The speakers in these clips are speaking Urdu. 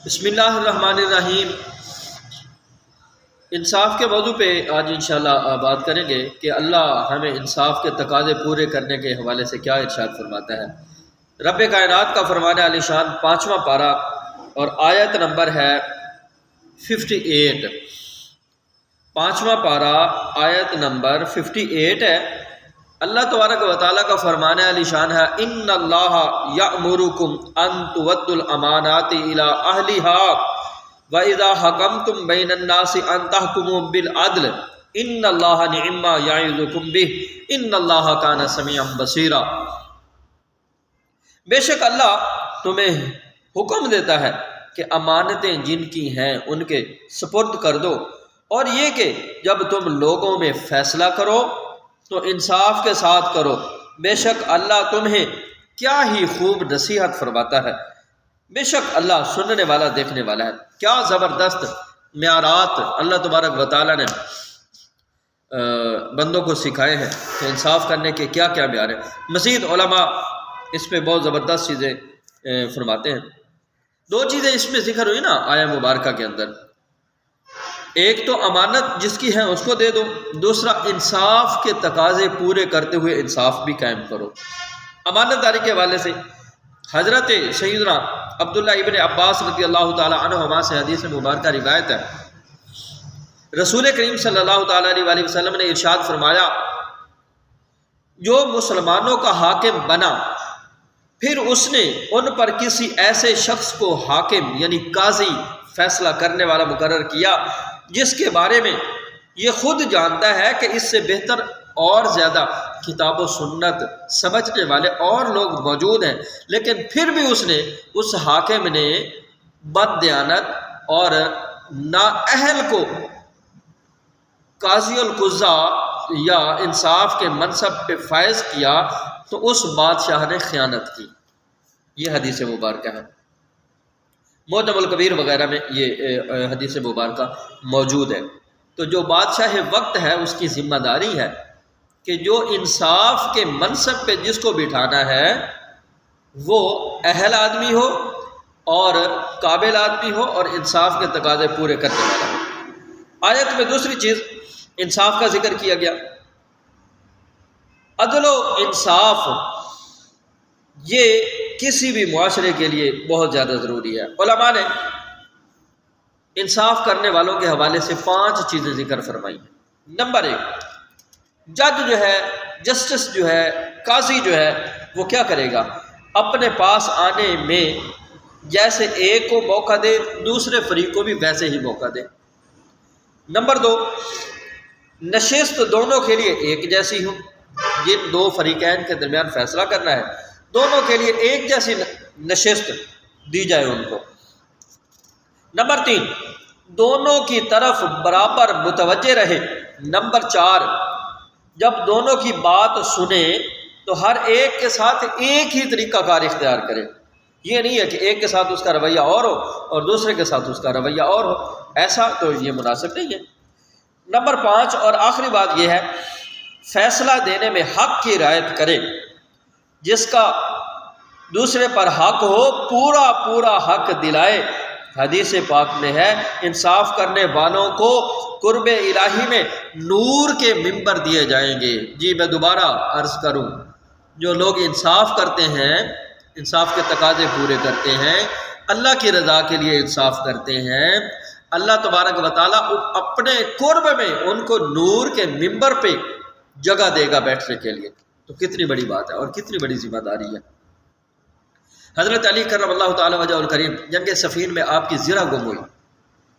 بسم اللہ الرحمن الرحیم۔ انصاف کے موضوع پہ آج انشاءاللہ بات کریں گے کہ اللہ ہمیں انصاف کے تقاضے پورے کرنے کے حوالے سے کیا ارشاد فرماتا ہے۔ رب کائنات کا فرمان عالی شان 5واں پارہ اور آیت نمبر ہے 58۔ 5واں پارہ آیت نمبر 58 ہے۔ اللہ تبارک و تعالیٰ کا فرمان عالی شان ہے، ان اللہ یأمرکم ان تؤدوا الامانات الی اہلھا وَإِذَا حَكَمْتُمْ بَيْنَ النَّاسِ أَن تَحْكُمُوا بِالْعَدْلِ إِنَّ اللَّهَ نِعِمَّا يَعِظُكُمْ بِهِ إِنَّ اللَّهَ كَانَ سَمِيعًا بَصِيرًا۔ بے شک اللہ تمہیں حکم دیتا ہے کہ امانتیں جن کی ہیں ان کے سپرد کر دو، اور یہ کہ جب تم لوگوں میں فیصلہ کرو تو انصاف کے ساتھ کرو، بے شک اللہ تمہیں کیا ہی خوب نصیحت فرماتا ہے، بے شک اللہ سننے والا دیکھنے والا ہے۔ کیا زبردست معیارات اللہ تبارک و تعالیٰ نے بندوں کو سکھائے ہیں کہ انصاف کرنے کے کیا کیا معیار ہیں۔ مزید علماء اس پہ بہت زبردست چیزیں فرماتے ہیں۔ دو چیزیں اس میں ذکر ہوئی نا آیہ مبارکہ کے اندر، ایک تو امانت جس کی ہے اس کو دے دو، دوسرا انصاف کے تقاضے پورے کرتے ہوئے انصاف بھی قائم کرو۔ امانت داری کے حوالے سے حضرت سیدنا عبداللہ ابن عباس رضی اللہ تعالی عنہما سے حدیث مبارکہ روایت ہے، رسول کریم صلی اللہ تعالی علیہ وآلہ وسلم نے ارشاد فرمایا، جو مسلمانوں کا حاکم بنا پھر اس نے ان پر کسی ایسے شخص کو حاکم یعنی قاضی فیصلہ کرنے والا مقرر کیا جس کے بارے میں یہ خود جانتا ہے کہ اس سے بہتر اور زیادہ کتاب و سنت سمجھنے والے اور لوگ موجود ہیں، لیکن پھر بھی اس حاکم نے بد دیانت اور نااہل کو قاضی القضاء یا انصاف کے منصب پہ فائز کیا تو اس بادشاہ نے خیانت کی۔ یہ حدیث مبارکہ ہے، معجم الکبیر وغیرہ میں یہ حدیث مبارکہ موجود ہے۔ تو جو بادشاہ وقت ہے اس کی ذمہ داری ہے کہ جو انصاف کے منصب پہ جس کو بٹھانا ہے وہ اہل آدمی ہو اور قابل آدمی ہو اور انصاف کے تقاضے پورے کرنے والا ہو۔ آیت میں دوسری چیز انصاف کا ذکر کیا گیا۔ عدل و انصاف یہ کسی بھی معاشرے کے لیے بہت زیادہ ضروری ہے۔ علماء نے انصاف کرنے والوں کے حوالے سے 5 چیزیں ذکر فرمائی ہیں۔ نمبر 1، جج جو ہے، جسٹس جو ہے، قاضی جو ہے وہ کیا کرے گا؟ اپنے پاس آنے میں جیسے ایک کو موقع دے دوسرے فریق کو بھی ویسے ہی موقع دے۔ نمبر 2، نشست دونوں کے لیے ایک جیسی ہو، جن دو فریقین کے درمیان فیصلہ کرنا ہے دونوں کے لیے ایک جیسی نشست دی جائے ان کو۔ نمبر 3، دونوں کی طرف برابر متوجہ رہے۔ نمبر 4، جب دونوں کی بات سنے تو ہر ایک کے ساتھ ایک ہی طریقہ کار اختیار کرے۔ یہ نہیں ہے کہ ایک کے ساتھ اس کا رویہ اور ہو اور دوسرے کے ساتھ اس کا رویہ اور ہو، ایسا تو یہ مناسب نہیں ہے۔ نمبر 5 اور آخری بات یہ ہے، فیصلہ دینے میں حق کی رعایت کرے، جس کا دوسرے پر حق ہو پورا حق دلائے۔ حدیث پاک میں ہے، انصاف کرنے والوں کو قرب الہی میں نور کے ممبر دیے جائیں گے۔ جی میں دوبارہ عرض کروں، جو لوگ انصاف کرتے ہیں، انصاف کے تقاضے پورے کرتے ہیں، اللہ کی رضا کے لیے انصاف کرتے ہیں، اللہ تبارک و تعالیٰ اپنے قرب میں ان کو نور کے ممبر پہ جگہ دے گا بیٹھنے کے لیے۔ تو کتنی بڑی بات ہے اور کتنی بڑی ذمہ داری ہے۔ حضرت علی کرم اللہ تعالی وجہ الکریم جنگ صفین میں آپ کی زرہ گم ہوئی،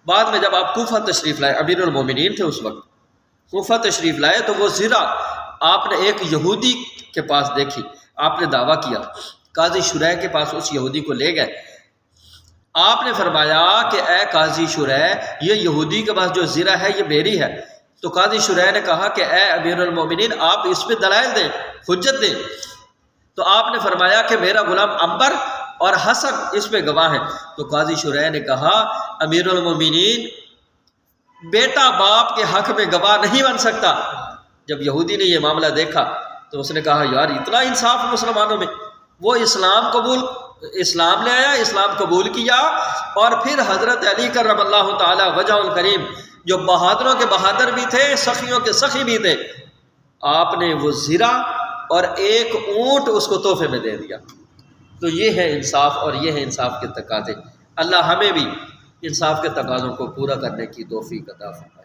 بعد میں جب آپ کوفہ تشریف لائے، امیر المومنین تھے اس وقت، کوفہ تشریف لائے تو وہ زرہ آپ نے ایک یہودی کے پاس دیکھی، آپ نے دعویٰ کیا، قاضی شریح کے پاس اس یہودی کو لے گئے، آپ نے فرمایا کہ اے قاضی شریح، یہ یہودی کے پاس جو زرہ ہے یہ میری ہے۔ تو قاضی شریح نے کہا کہ اے امیر المومنین آپ اس پہ دلائل دیں، حجت دیں۔ تو آپ نے فرمایا کہ میرا غلام عنبر اور حسن اس پہ گواہ ہیں۔ تو قاضی شریح نے کہا امیر المومنین، بیٹا باپ کے حق میں گواہ نہیں بن سکتا۔ جب یہودی نے یہ معاملہ دیکھا تو اس نے کہا یار اتنا انصاف مسلمانوں میں، وہ اسلام قبول اسلام لے آیا، اسلام قبول کیا، اور پھر حضرت علی کرم اللہ تعالی وجہ الکریم جو بہادروں کے بہادر بھی تھے، سخیوں کے سخی بھی تھے، آپ نے وہ زرہ اور ایک اونٹ اس کو تحفے میں دے دیا۔ تو یہ ہے انصاف، اور یہ ہے انصاف کے تقاضے۔ اللہ ہمیں بھی انصاف کے تقاضوں کو پورا کرنے کی توفیق عطا فرمائے۔